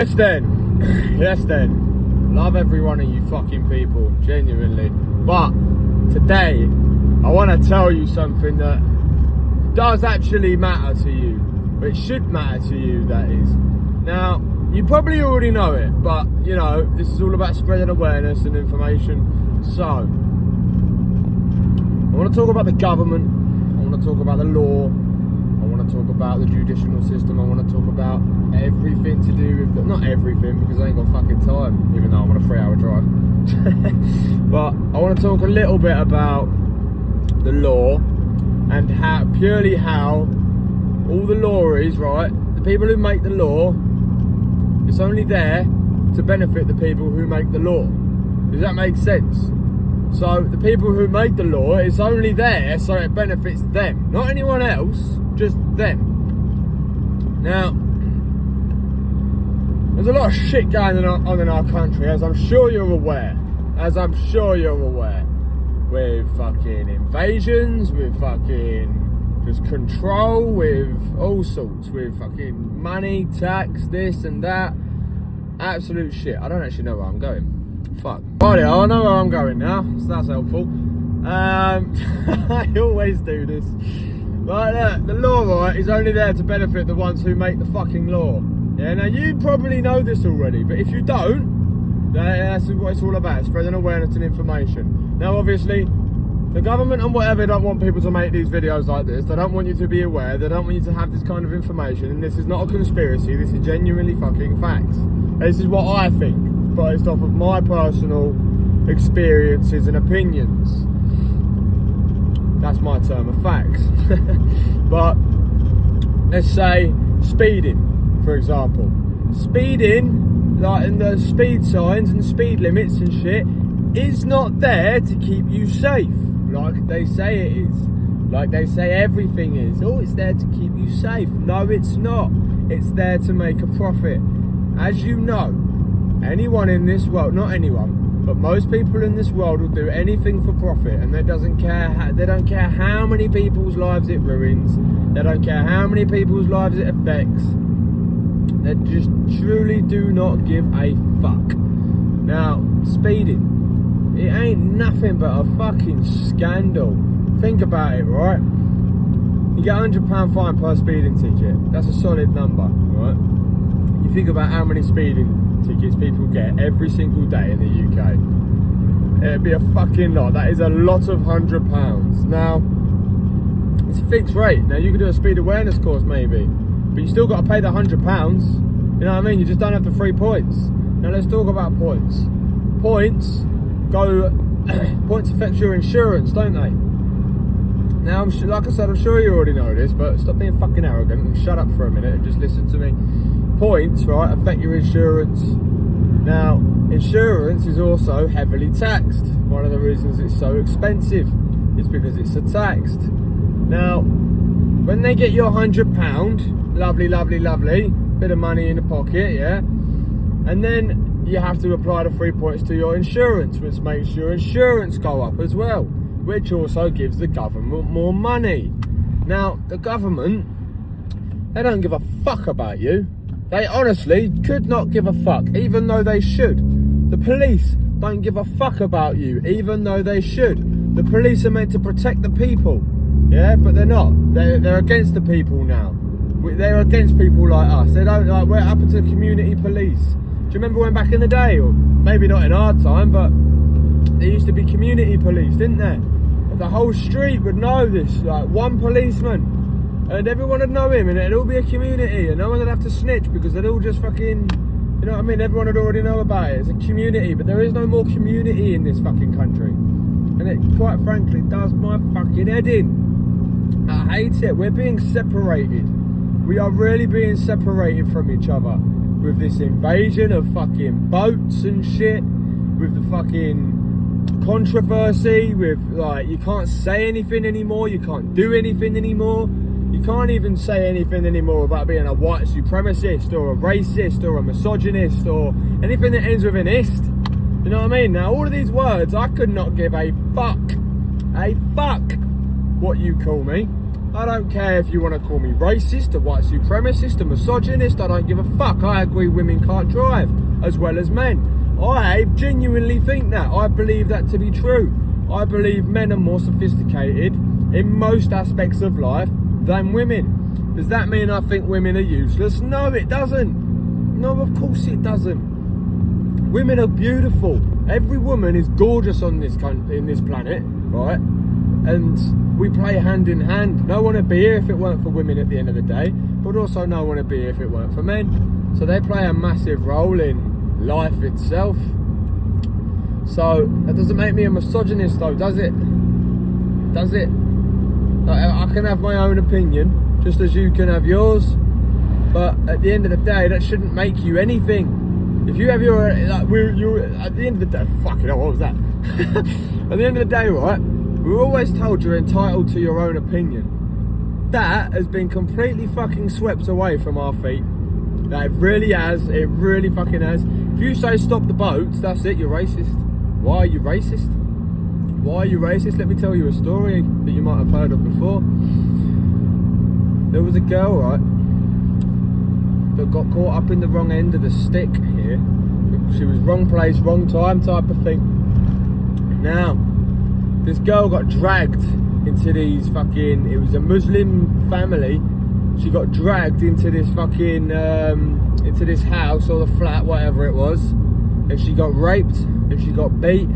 Yes then, love every one of you fucking people, genuinely. But today, I want to tell you something that does actually matter to you. It should matter to you, that is. Now, you probably already know it, but you know, this is all about spreading awareness and information. So, I want to talk about the government, I want to talk about the law, I want to talk about the judicial system, I want to talk about everything to do with, not everything, because I ain't got fucking time, even though I'm on a 3-hour drive. But I want to talk a little bit about the law and how all the law is, right? The people who make the law, it's only there to benefit the people who make the law. Does that make sense? So the people who make the law, it's only there so it benefits them, not anyone else, just them. Now, there's a lot of shit going on in our country, as I'm sure you're aware. With fucking invasions, with fucking just control, with all sorts, with fucking money, tax, this and that. Absolute shit. I don't actually know where I'm going. Fuck. Right, I know where I'm going now, so that's helpful. I always do this. But the law, right, is only there to benefit the ones who make the fucking law. Yeah, now you probably know this already, but if you don't, that's what it's all about, spreading awareness and information. Now, obviously, the government and whatever don't want people to make these videos like this. They don't want you to be aware. They don't want you to have this kind of information. And this is not a conspiracy. This is genuinely fucking facts. This is what I think, based off of my personal experiences and opinions. That's my term of facts. But let's say speeding, for example. Speeding, like in the speed signs and speed limits and shit, is not there to keep you safe, like they say it is. Like they say everything is. Oh, it's there to keep you safe. No, it's not. It's there to make a profit. As you know, anyone in this world, not anyone, but most people in this world will do anything for profit, and they don't care how many people's lives it ruins. They don't care how many people's lives it affects. They just truly do not give a fuck. Now, speeding, it ain't nothing but a fucking scandal. Think about it, right? You get £100 fine per speeding ticket. That's a solid number, right? You think about how many speeding tickets people get every single day in the UK. It'd be a fucking lot. That is a lot of £100. Now, it's a fixed rate. Now, you could do a speed awareness course maybe, but you still got to pay the £100. You know what I mean? You just don't have the free points. Now, let's talk about points. Points affect your insurance, don't they? Now, like I said, I'm sure you already know this, but stop being fucking arrogant and shut up for a minute and just listen to me. Points, right, affect your insurance. Now, insurance is also heavily taxed. One of the reasons it's so expensive is because it's taxed. Now, when they get your £100, lovely, bit of money in the pocket, yeah, and then you have to apply the 3 points to your insurance, which makes your insurance go up as well, which also gives the government more money. Now, the government, they don't give a fuck about you. They honestly could not give a fuck, even though they should. The police don't give a fuck about you, even though they should. The police are meant to protect the people, yeah, but they're not. They're against the people now. They're against people like us. They don't like, what happened to community police? Do you remember when back in the day, or maybe not in our time, but there used to be community police, didn't there? The whole street would know this, like one policeman, and everyone would know him, and it'd all be a community, and no one would have to snitch because they'd all just fucking, you know what I mean? Everyone would already know about it. It's a community, but there is no more community in this fucking country, and it, quite frankly, does my fucking head in. I hate it. We're being separated. We are really being separated from each other with this invasion of fucking boats and shit, with the fucking controversy, with like, you can't say anything anymore, you can't do anything anymore, you can't even say anything anymore about being a white supremacist or a racist or a misogynist or anything that ends with an ist. You know what I mean? Now, all of these words, I could not give a fuck what you call me. I don't care if you want to call me racist, a white supremacist, a misogynist. I don't give a fuck. I agree women can't drive as well as men. I genuinely think that. I believe that to be true. I believe men are more sophisticated in most aspects of life than women. Does that mean I think women are useless? No, it doesn't. No, of course it doesn't. Women are beautiful. Every woman is gorgeous on this planet, right? And we play hand in hand. No one would be here if it weren't for women at the end of the day, but also no one would be here if it weren't for men. So they play a massive role in life itself. So that doesn't make me a misogynist though, does it? Does it? I can have my own opinion, just as you can have yours, but at the end of the day, that shouldn't make you anything. If you have your, you're at the end of the day, fucking hell, what was that? At the end of the day, right, we're always told you're entitled to your own opinion. That has been completely fucking swept away from our feet. That it really has, it really fucking has. If you say stop the boats, that's it, you're racist. Why are you racist? Why are you racist? Let me tell you a story that you might have heard of before. There was a girl, right, that got caught up in the wrong end of the stick here. She was wrong place, wrong time type of thing. Now, this girl got dragged into these fucking, it was a Muslim family. She got dragged into this fucking, into this house or the flat, whatever it was. And she got raped and she got beat.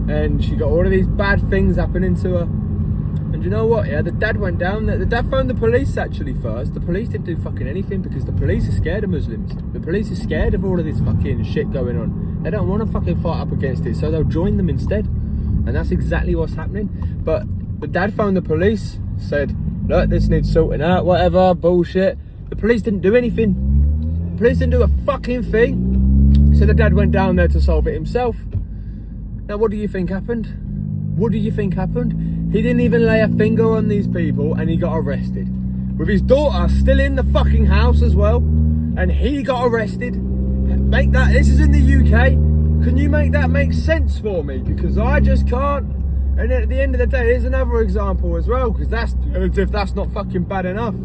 And she got all of these bad things happening to her. And you know what, yeah, the dad went down there. The dad phoned the police actually first. The police didn't do fucking anything because the police are scared of Muslims. The police are scared of all of this fucking shit going on. They don't want to fucking fight up against it, so they'll join them instead. And that's exactly what's happening. But the dad phoned the police, said, look, this needs sorting out, whatever, bullshit. The police didn't do anything. The police didn't do a fucking thing. So the dad went down there to solve it himself. Now, what do you think happened? What do you think happened? He didn't even lay a finger on these people and he got arrested. With his daughter still in the fucking house as well. And he got arrested. Make that, this is in the UK. Can you make that make sense for me? Because I just can't. And at the end of the day, here's another example as well. Because that's, as if that's not fucking bad enough.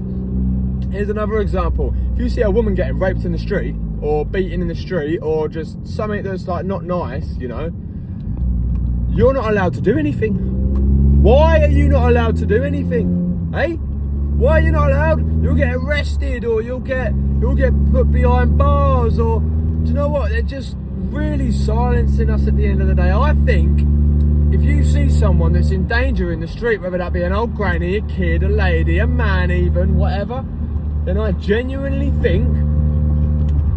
Here's another example. If you see a woman getting raped in the street, or beaten in the street, or just something that's like not nice, you know, you're not allowed to do anything. Why are you not allowed to do anything? Hey? Why are you not allowed? You'll get arrested, or you'll get put behind bars, or do you know what? They're just really silencing us at the end of the day. I think if you see someone that's in danger in the street, whether that be an old granny, a kid, a lady, a man even, whatever, then I genuinely think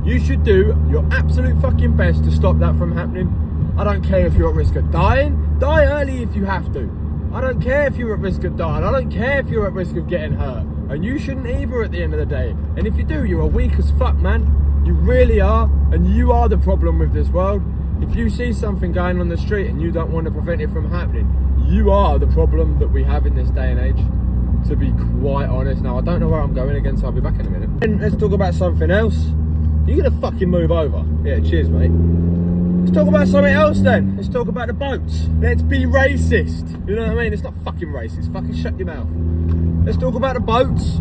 you should do your absolute fucking best to stop that from happening. I don't care if you're at risk of dying. Die early if you have to. I don't care if you're at risk of dying. I don't care if you're at risk of getting hurt. And you shouldn't either at the end of the day. And if you do, you're a weak as fuck, man. You really are. And you are the problem with this world. If you see something going on the street and you don't want to prevent it from happening, you are the problem that we have in this day and age. To be quite honest. Now, I don't know where I'm going again, so I'll be back in a minute. And let's talk about something else. You're going to fucking move over. Yeah, cheers, mate. Let's talk about something else then. Let's talk about the boats. Let's be racist. You know what I mean? It's not fucking racist. Fucking shut your mouth. Let's talk about the boats.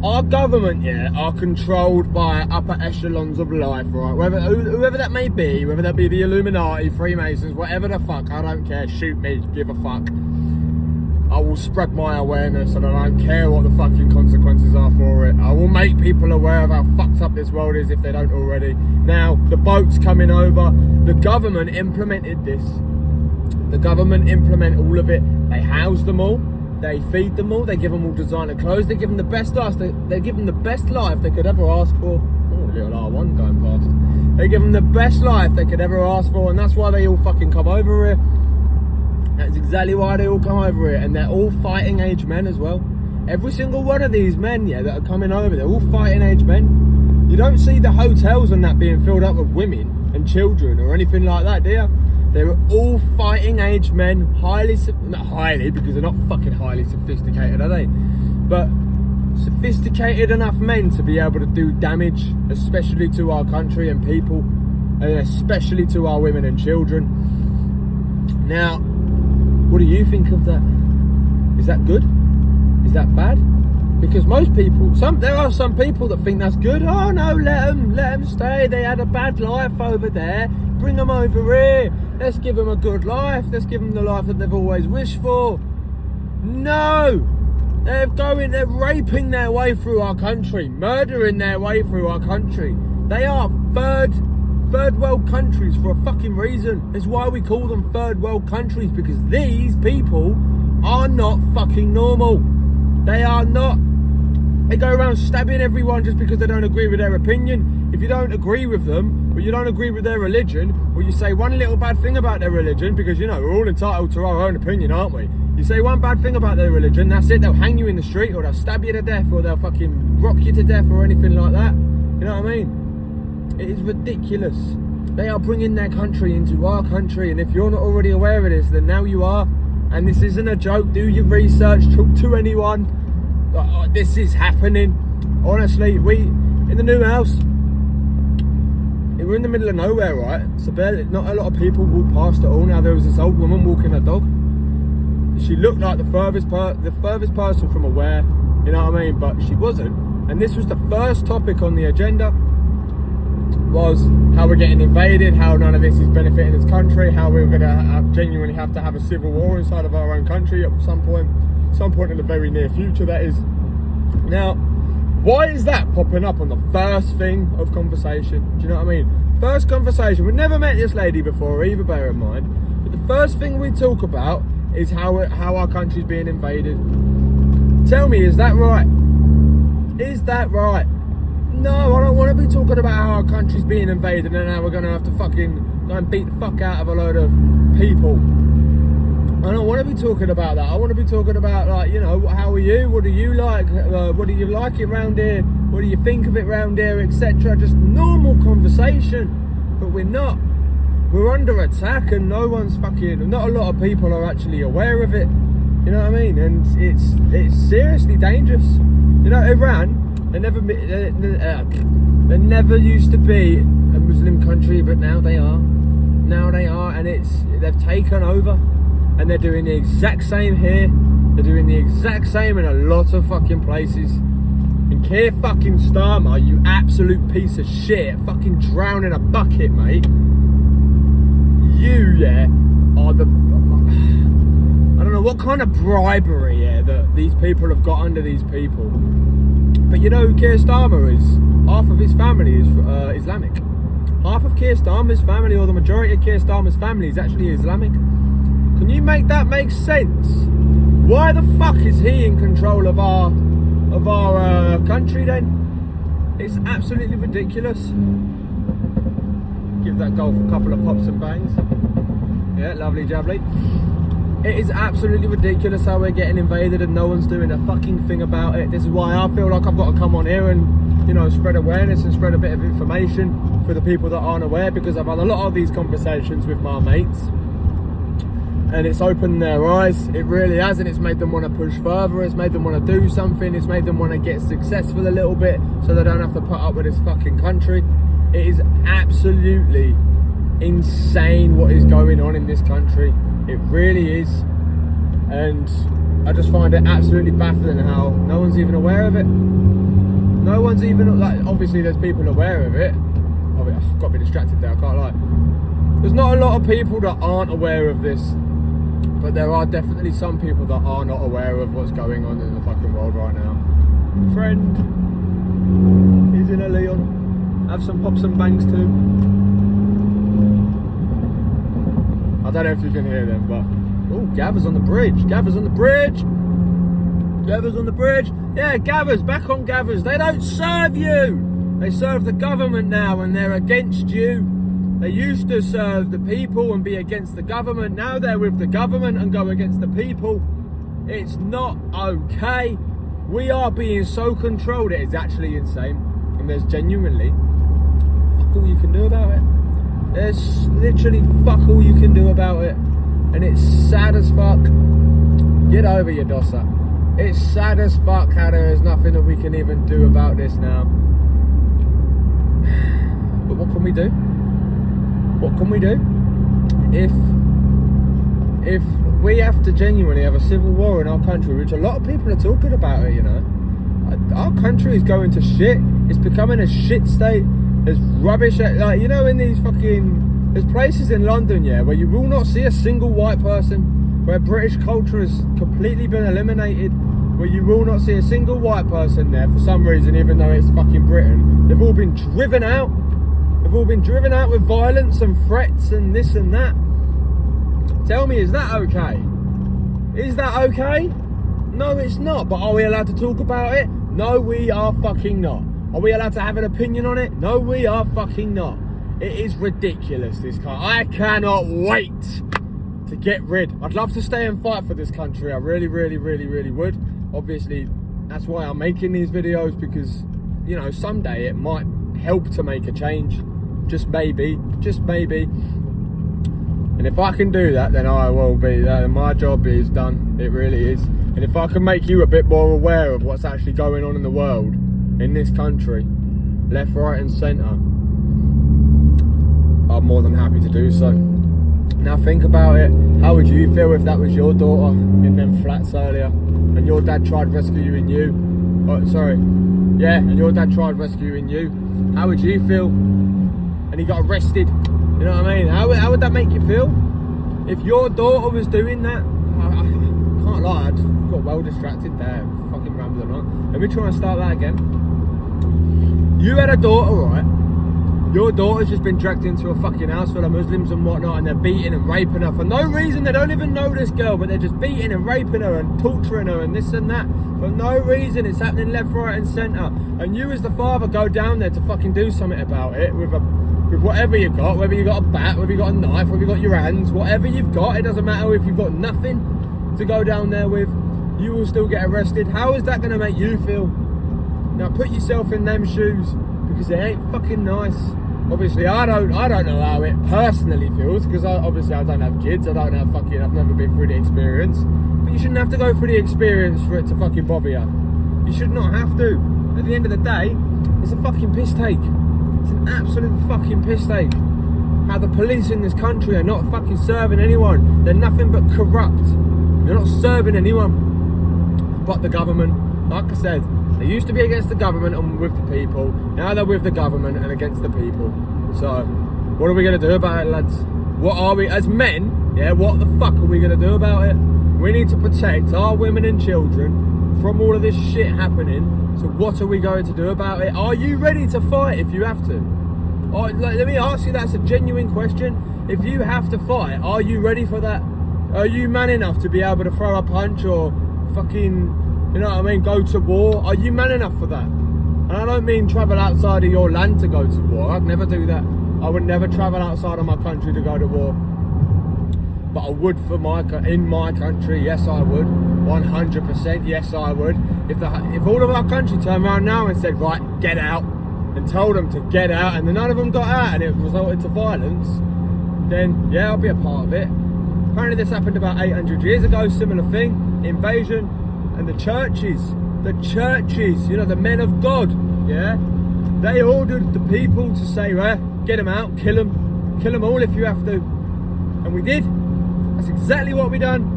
Our government, yeah, are controlled by upper echelons of life, right? Whoever that may be, whether that be the Illuminati, Freemasons, whatever the fuck, I don't care. Shoot me, give a fuck. I will spread my awareness and I don't care what the fucking consequences are for it. I will make people aware of how fucked up this world is if they don't already. Now, the boats coming over, the government implemented this. The government implement all of it. They house them all. They feed them all. They give them all designer clothes. They give them the best life. They give them the best life they could ever ask for. Oh, little R1 going past. They give them the best life they could ever ask for, and that's why they all fucking come over here. That's exactly why they all come over here, and they're all fighting age men as well. Every single one of these men, yeah, that are coming over, they're all fighting age men. You don't see the hotels and that being filled up with women and children or anything like that, do you? They're all fighting age men, not highly, because they're not fucking highly sophisticated, are they? But sophisticated enough men to be able to do damage, especially to our country and people, and especially to our women and children. Now, what do you think of that? Is that good? Is that bad? Because most people, there are some people that think that's good. Oh no, let them stay. They had a bad life over there. Bring them over here. Let's give them a good life. Let's give them the life that they've always wished for. No, they're raping their way through our country, murdering their way through our country. They are third world countries for a fucking reason. It's why we call them third world countries, because these people are not fucking normal. They are not. They go around stabbing everyone just because they don't agree with their opinion. If you don't agree with them, or you don't agree with their religion, or you say one little bad thing about their religion, because, you know, we're all entitled to our own opinion, aren't we? You say one bad thing about their religion, that's it. They'll hang you in the street, or they'll stab you to death, or they'll fucking rock you to death, or anything like that. You know what I mean? It is ridiculous. They are bringing their country into our country, and if you're not already aware of this, then now you are. And this isn't a joke. Do your research, talk to anyone. This is happening. Honestly, we in the new house, we're in the middle of nowhere, right? So barely, not a lot of people walk past at all. Now there was this old woman walking her dog. She looked like the furthest person from aware, you know what I mean? But she wasn't. And this was the first topic on the agenda, was how we're getting invaded, how none of this is benefiting this country, how we're going to genuinely have to have a civil war inside of our own country at some point in the very near future, that is. Now, why is that popping up on the first thing of conversation? Do you know what I mean? First conversation. We've never met this lady before either, bear in mind. But the first thing we talk about is how our country's being invaded. Tell me, is that right? Is that right? No, I don't want to be talking about how our country's being invaded and how we're going to have to fucking go and beat the fuck out of a load of people. I don't want to be talking about that. I want to be talking about, like, you know, how are you? What do you like? What do you like around here? What do you think of it around here, etc.? Just normal conversation. But we're not. We're under attack, and not a lot of people are actually aware of it. You know what I mean? And it's seriously dangerous. You know, Iran, they never used to be a Muslim country, but now they are. Now they are, and they've taken over. And they're doing the exact same here. They're doing the exact same in a lot of fucking places. And Keir fucking Starmer, you absolute piece of shit, fucking drown in a bucket, mate. You, are the... I don't know what kind of bribery, that these people have got under these people. But you know, Keir Starmer half of his family is Islamic. Half of Keir Starmer's family, or the majority of Keir Starmer's family, is actually Islamic. Can you make that make sense? Why the fuck is he in control of our country then? It's absolutely ridiculous. Give that golf a couple of pops and bangs. Yeah, lovely jubbly. It is absolutely ridiculous how we're getting invaded and no one's doing a fucking thing about it. This is why I feel like I've got to come on here and, you know, spread awareness and spread a bit of information for the people that aren't aware, because I've had a lot of these conversations with my mates. And it's opened their eyes. It really has, and it's made them want to push further. It's made them want to do something. It's made them want to get successful a little bit, so they don't have to put up with this fucking country. It is absolutely insane what is going on in this country. It really is. And I just find it absolutely baffling how no one's even aware of it. No one's even, like, obviously there's people aware of it. I've got to be distracted there, I can't lie. There's not a lot of people that aren't aware of this. But there are definitely some people that are not aware of what's going on in the fucking world right now. Friend, he's in a Leon. Have some pops and bangs too. I don't know if you can hear them, but... Oh, Gavers on the bridge. Gavers on the bridge. Gavers on the bridge. Yeah, Gavers, back on Gavers. They don't serve you. They serve the government now, and they're against you. They used to serve the people and be against the government. Now they're with the government and go against the people. It's not okay. We are being so controlled. It is actually insane. And there's genuinely fuck all you can do about it. There's literally fuck all you can do about it. And it's sad as fuck. Get over your dosser. It's sad as fuck how there is nothing that we can even do about this now. But what can we do? What can we do? If if we have to genuinely have a civil war in our country, which a lot of people are talking about it, you know, our country is going to shit. It's becoming a shit state. There's rubbish, like, you know, in these fucking, there's places in London, yeah, where you will not see a single white person, where British culture has completely been eliminated, where you will not see a single white person there for some reason, even though it's fucking Britain. They've all been driven out. They've all been driven out with violence and threats and this and that. Tell me, is that okay? Is that okay? No, it's not. But are we allowed to talk about it? No, we are fucking not. Are we allowed to have an opinion on it? No, we are fucking not. It is ridiculous, this country. I cannot wait to get rid. I'd love to stay and fight for this country. I really, really, really, really would. Obviously, that's why I'm making these videos, because, you know, someday it might help to make a change. Just maybe. Just maybe. And if I can do that, then I will be. My job is done. It really is. And if I can make you a bit more aware of what's actually going on in the world, in this country, left, right and centre, I'm more than happy to do so. Now think about it. How would you feel if that was your daughter in them flats earlier, and your dad tried rescuing you? Oh, sorry. Yeah, and your dad tried rescuing you. How would you feel? And he got arrested. You know what I mean? How would that make you feel? If your daughter was doing that, I can't lie, I just got well distracted there, fucking rambling on. Let me try and start that again. You had a daughter, right? Your daughter's just been dragged into a fucking house full of Muslims and whatnot, and they're beating and raping her for no reason. They don't even know this girl, but they're just beating and raping her and torturing her and this and that for no reason. It's happening left, right and centre. And you as the father go down there to fucking do something about it with whatever you've got, whether you've got a bat, whether you've got a knife, whether you've got your hands, whatever you've got, it doesn't matter if you've got nothing to go down there with, you will still get arrested. How is that going to make you feel? Now put yourself in them shoes, because it ain't fucking nice. Obviously, I don't know how it personally feels, because obviously I don't have kids, I've never been through the experience. But you shouldn't have to go through the experience for it to fucking bother you. You should not have to. At the end of the day, it's a fucking piss take. It's an absolute fucking piss take. How the police in this country are not fucking serving anyone. They're nothing but corrupt. They're not serving anyone but the government. Like I said, they used to be against the government and with the people. Now they're with the government and against the people. So, what are we going to do about it, lads? What are we, as men, yeah, what the fuck are we going to do about it? We need to protect our women and children from all of this shit happening. So what are we going to do about it? Are you ready to fight if you have to? Or, let me ask you, that's a genuine question. If you have to fight, are you ready for that? Are you man enough to be able to throw a punch or fucking, you know what I mean, go to war? Are you man enough for that? And I don't mean travel outside of your land to go to war. I'd never do that. I would never travel outside of my country to go to war. But I would in my country, yes I would. 100%, yes I would. If all of our country turned around now and said, right, get out, and told them to get out, and then none of them got out and it resulted to violence, then yeah, I'll be a part of it. Apparently this happened about 800 years ago, similar thing, invasion, and the churches, you know, the men of God, yeah, they ordered the people to say, get them out, kill them all if you have to. And we did. That's exactly what we done.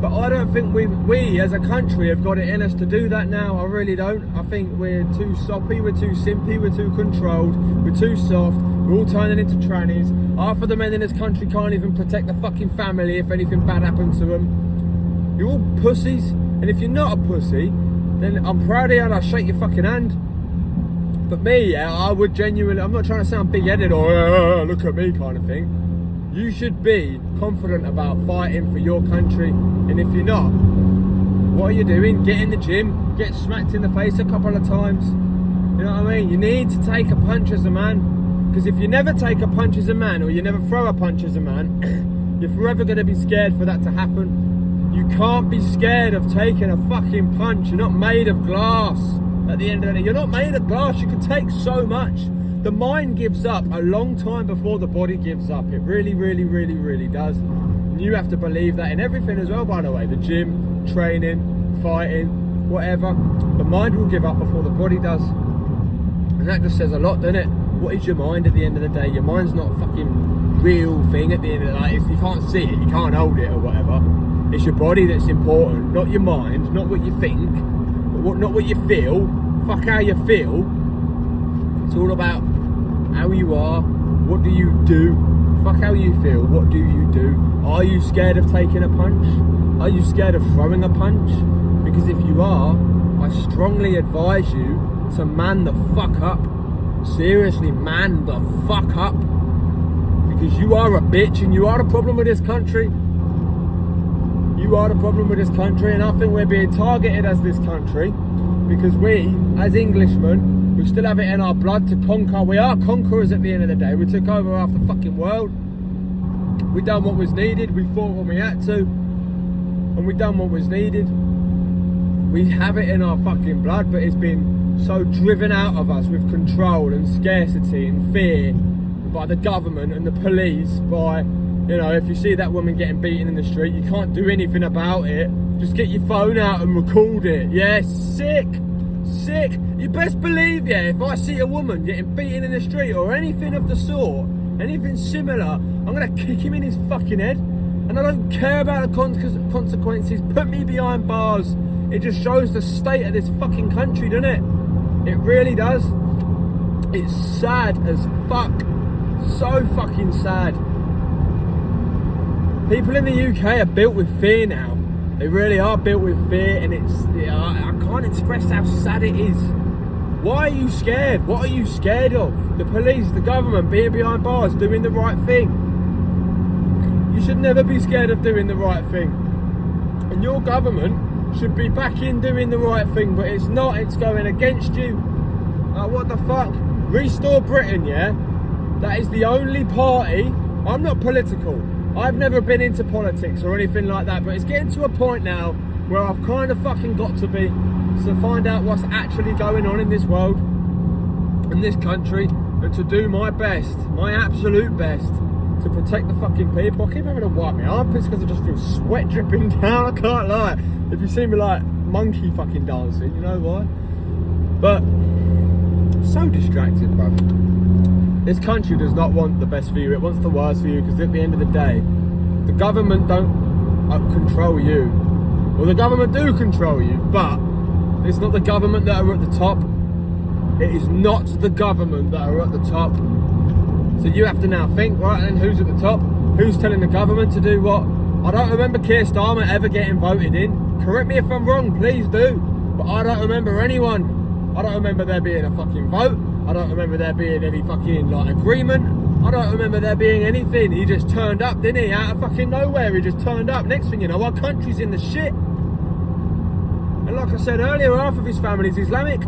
But I don't think we as a country have got it in us to do that now. I really don't. I think we're too soppy, we're too simpy, we're too controlled, we're too soft, we're all turning into trannies. Half of the men in this country can't even protect the fucking family if anything bad happens to them. You're all pussies. And if you're not a pussy, then I'm proud of you and I'll shake your fucking hand. But me, yeah, I would genuinely, I'm not trying to sound big-headed or look at me kind of thing. You should be confident about fighting for your country, and if you're not, what are you doing? Get in the gym, get smacked in the face a couple of times. You know what I mean? You need to take a punch as a man, because if you never take a punch as a man, or you never throw a punch as a man, you're forever going to be scared for that to happen. You can't be scared of taking a fucking punch. You're not made of glass. At the end of the day, you're not made of glass. You can take so much. The mind gives up a long time before the body gives up. It really, really, really, really does. And you have to believe that in everything as well, by the way. The gym, training, fighting, whatever. The mind will give up before the body does. And that just says a lot, doesn't it? What is your mind at the end of the day? Your mind's not fucking real thing at the end of the day. You can't see it, you can't hold it or whatever. It's your body that's important, not your mind, not what you think, not what you feel. Fuck how you feel. It's all about how you are, what do you do. Fuck how you feel, what do you do? Are you scared of taking a punch? Are you scared of throwing a punch? Because if you are, I strongly advise you to man the fuck up. Seriously, man the fuck up. Because you are a bitch and you are the problem with this country. You are the problem with this country, and I think we're being targeted as this country because we, as Englishmen, we still have it in our blood to conquer. We are conquerors at the end of the day. We took over half the fucking world. We done what was needed. We fought when we had to, and we done what was needed. We have it in our fucking blood, but it's been so driven out of us with control and scarcity and fear by the government and the police, by, you know, if you see that woman getting beaten in the street, you can't do anything about it. Just get your phone out and record it. Yeah, sick. You best believe, yeah, if I see a woman getting beaten in the street or anything of the sort, anything similar, I'm gonna kick him in his fucking head. And I don't care about the consequences. Put me behind bars. It just shows the state of this fucking country, doesn't it? It really does. It's sad as fuck. So fucking sad. People in the UK are built with fear now. They really are built with fear, and I can't express how sad it is. Why are you scared? What are you scared of? The police, the government, being behind bars, doing the right thing. You should never be scared of doing the right thing. And your government should be back in doing the right thing, but it's not. It's going against you. What the fuck? Restore Britain, yeah? That is the only party. I'm not political. I've never been into politics or anything like that, but it's getting to a point now where I've kind of fucking got to be to find out what's actually going on in this world, in this country, and to do my best, my absolute best, to protect the fucking people. I keep having to wipe my armpits because I just feel sweat dripping down. I can't lie. If you see me like monkey fucking dancing, you know why? But so distracted, bruv. This country does not want the best for you, it wants the worst for you, because at the end of the day, the government don't control you. Well, the government do control you, but it's not the government that are at the top. It is not the government that are at the top. So you have to now think, right, and who's at the top? Who's telling the government to do what? I don't remember Keir Starmer ever getting voted in. Correct me if I'm wrong, please do. But I don't remember anyone. I don't remember there being a fucking vote. I don't remember there being any fucking like agreement. I don't remember there being anything. He just turned up, didn't he? Out of fucking nowhere, he just turned up. Next thing you know, our country's in the shit. And like I said earlier, half of his family's Islamic.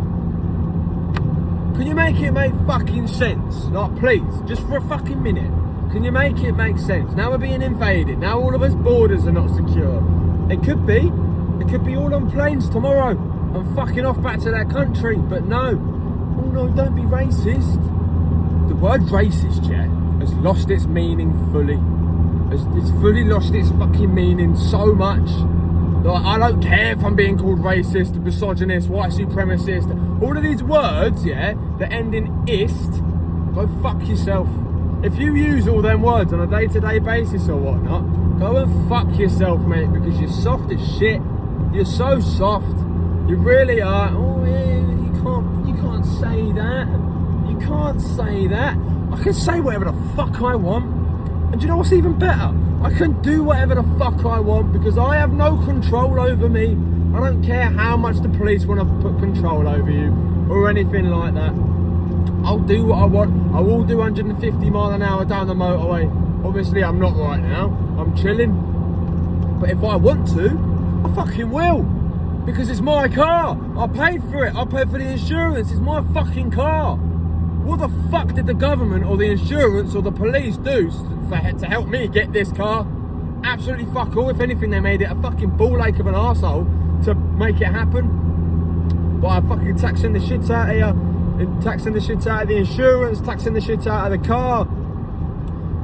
Can you make it make fucking sense? Like, please, just for a fucking minute. Can you make it make sense? Now we're being invaded. Now all of us borders are not secure. It could be. It could be all on planes tomorrow and fucking off back to their country. But no. Oh no, don't be racist. The word racist, yeah, has lost its meaning fully. It's fully lost its fucking meaning so much. Like, I don't care if I'm being called racist, misogynist, white supremacist. All of these words, yeah, that end in ist, go fuck yourself. If you use all them words on a day-to-day basis or whatnot, go and fuck yourself, mate, because you're soft as shit. You're so soft. You really are. Oh, yeah, you can't say that. You can't say that. I can say whatever the fuck I want. And do you know what's even better? I can do whatever the fuck I want because I have no control over me. I don't care how much the police want to put control over you or anything like that. I'll do what I want. I will do 150 mile an hour down the motorway. Obviously I'm not right now. I'm chilling. But if I want to, I fucking will. Because it's my car. I paid for it. I paid for the insurance. It's my fucking car. What the fuck did the government or the insurance or the police do to help me get this car? Absolutely fuck all. If anything, they made it a fucking ball ache of an arsehole to make it happen. By fucking taxing the shit out of you, taxing the shit out of the insurance, taxing the shit out of the car.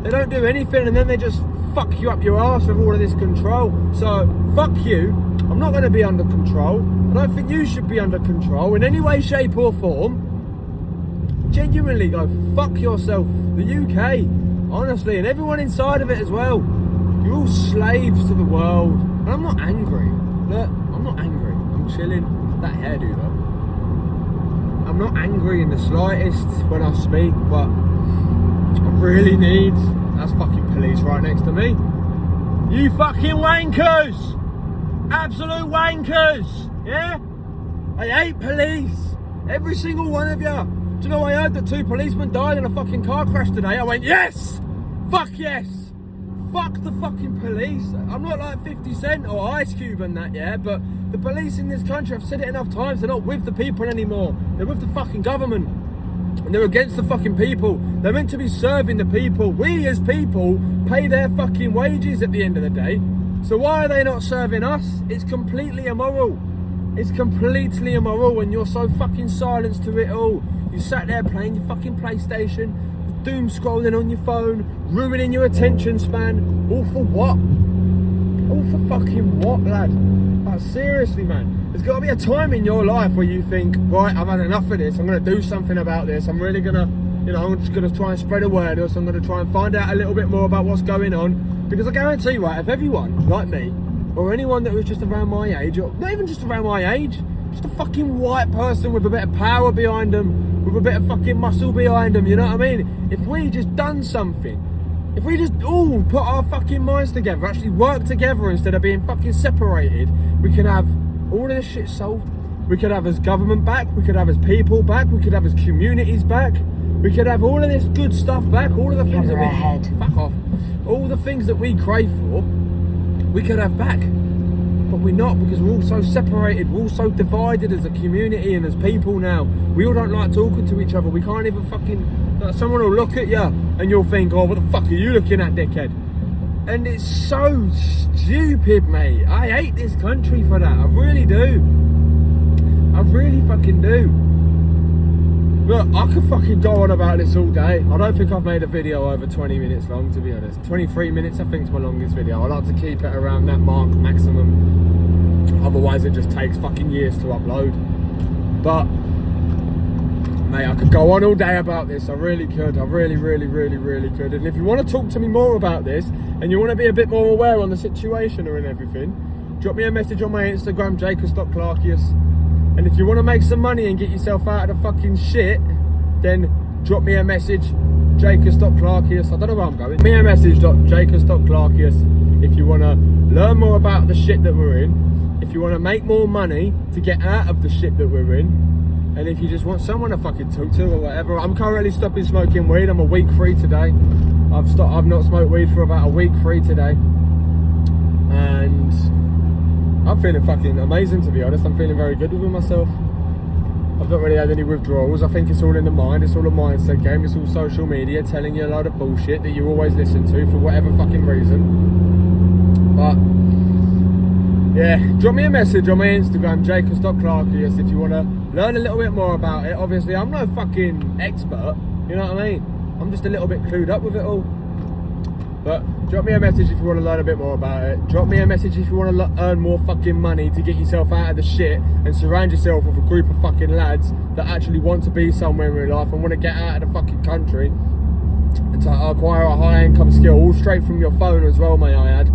They don't do anything and then they just fuck you up your arse with all of this control. So, fuck you. I'm not going to be under control. I don't think you should be under control in any way, shape or form. Genuinely go fuck yourself. The UK, honestly, and everyone inside of it as well. You're all slaves to the world. And I'm not angry. Look, I'm not angry. I'm chilling. That hairdo though. I'm not angry in the slightest when I speak, but I really need... That's fucking police right next to me. You fucking wankers! Absolute wankers! Yeah? I hate police. Every single one of you. Do you know I heard that 2 policemen died in a fucking car crash today? I went, yes! Fuck yes! Fuck the fucking police. I'm not like 50 Cent or Ice Cube and that, yeah, but the police in this country, I've said it enough times, they're not with the people anymore. They're with the fucking government. And they're against the fucking people. They're meant to be serving the people. We as people pay their fucking wages at the end of the day. So why are they not serving us? It's completely immoral. It's completely immoral when you're so fucking silenced to it all. You sat there playing your fucking PlayStation, doom scrolling on your phone, ruining your attention span. All for what? All for fucking what, lad? Like, seriously, man. There's got to be a time in your life where you think, right, I've had enough of this. I'm going to do something about this. I'm really going to, you know, I'm just going to try and spread awareness. I'm going to try and find out a little bit more about what's going on. Because I guarantee you, right, if everyone like me, or anyone that was just around my age, or not even just around my age, just a fucking white person with a bit of power behind them, with a bit of fucking muscle behind them, you know what I mean? If we just done something, if we just all put our fucking minds together, actually work together instead of being fucking separated, we can have all of this shit solved. We could have as government back, we could have as people back, we could have as communities back, we could have all of this good stuff back, all of the things that we... Fuck off. All the things that we crave for, we could have back. But we're not, because we're all so separated, we're all so divided as a community and as people now. We all don't like talking to each other. We can't even fucking... Like, someone will look at you and you'll think, oh, what the fuck are you looking at, dickhead? And it's so stupid, mate. I hate this country for that. I really do. I really fucking do. Look, I could fucking go on about this all day. I don't think I've made a video over 20 minutes long, to be honest. 23 minutes, I think, is my longest video. I like to keep it around that mark maximum. Otherwise, it just takes fucking years to upload. But, mate, I could go on all day about this. I really could. I really could. And if you want to talk to me more about this, and you want to be a bit more aware on the situation or in everything, drop me a message on my Instagram, Jacobs.Clarkius. And if you want to make some money and get yourself out of the fucking shit, then drop me a message, Jacobs.Clarkius. I don't know where I'm going. Me a message, Jacobs.Clarkius, if you want to learn more about the shit that we're in, if you want to make more money to get out of the shit that we're in, and if you just want someone to fucking talk to or whatever. I'm currently stopping smoking weed. I'm a week free today. I've not smoked weed for about a week free today. And I'm feeling fucking amazing, to be honest. I'm feeling very good with myself. I've not really had any withdrawals. I think it's all in the mind. It's all a mindset game. It's all social media telling you a load of bullshit that you always listen to for whatever fucking reason. But yeah, drop me a message on my Instagram, Jacobs.Clarkius, if you want to learn a little bit more about it. Obviously, I'm no fucking expert, you know what I mean? I'm just a little bit clued up with it all. But drop me a message if you want to learn a bit more about it. Drop me a message if you want to earn more fucking money to get yourself out of the shit and surround yourself with a group of fucking lads that actually want to be somewhere in real life and want to get out of the fucking country and to acquire a high income skill, all straight from your phone as well, may I add.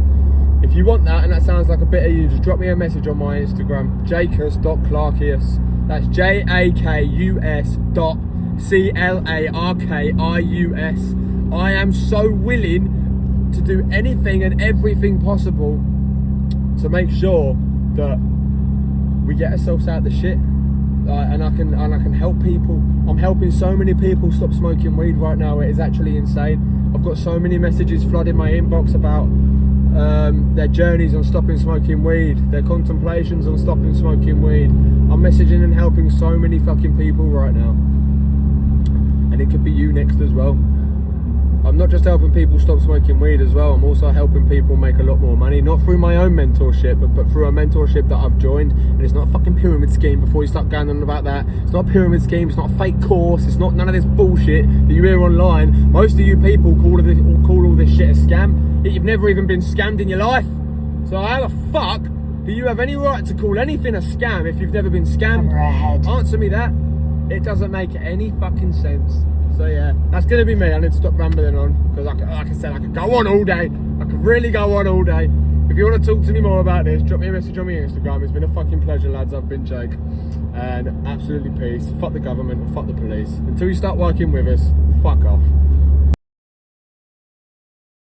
If you want that and that sounds like a bit of you, just drop me a message on my Instagram, Jacobs.Clarkius. That's JAKUS.CLARKIUS. I am so willing to do anything and everything possible to make sure that we get ourselves out of the shit, and I can help people. I'm helping so many people stop smoking weed right now. It is actually insane. I've got so many messages flooding my inbox about their journeys on stopping smoking weed, their contemplations on stopping smoking weed. I'm messaging and helping so many fucking people right now, and it could be you next as well. I'm not just helping people stop smoking weed as well, I'm also helping people make a lot more money, not through my own mentorship, but through a mentorship that I've joined. And it's not a fucking pyramid scheme, before you start going on about that. It's not a pyramid scheme, it's not a fake course, it's not none of this bullshit that you hear online. Most of you people call all this shit a scam, yet you've never even been scammed in your life. So how the fuck do you have any right to call anything a scam if you've never been scammed? Answer me that. It doesn't make any fucking sense. So yeah, that's going to be me. I need to stop rambling on, because like I said, I could go on all day. I could really go on all day. If you want to talk to me more about this, drop me a message on my Instagram. It's been a fucking pleasure, lads. I've been Jake. And absolutely peace. Fuck the government and fuck the police. Until you start working with us, fuck off.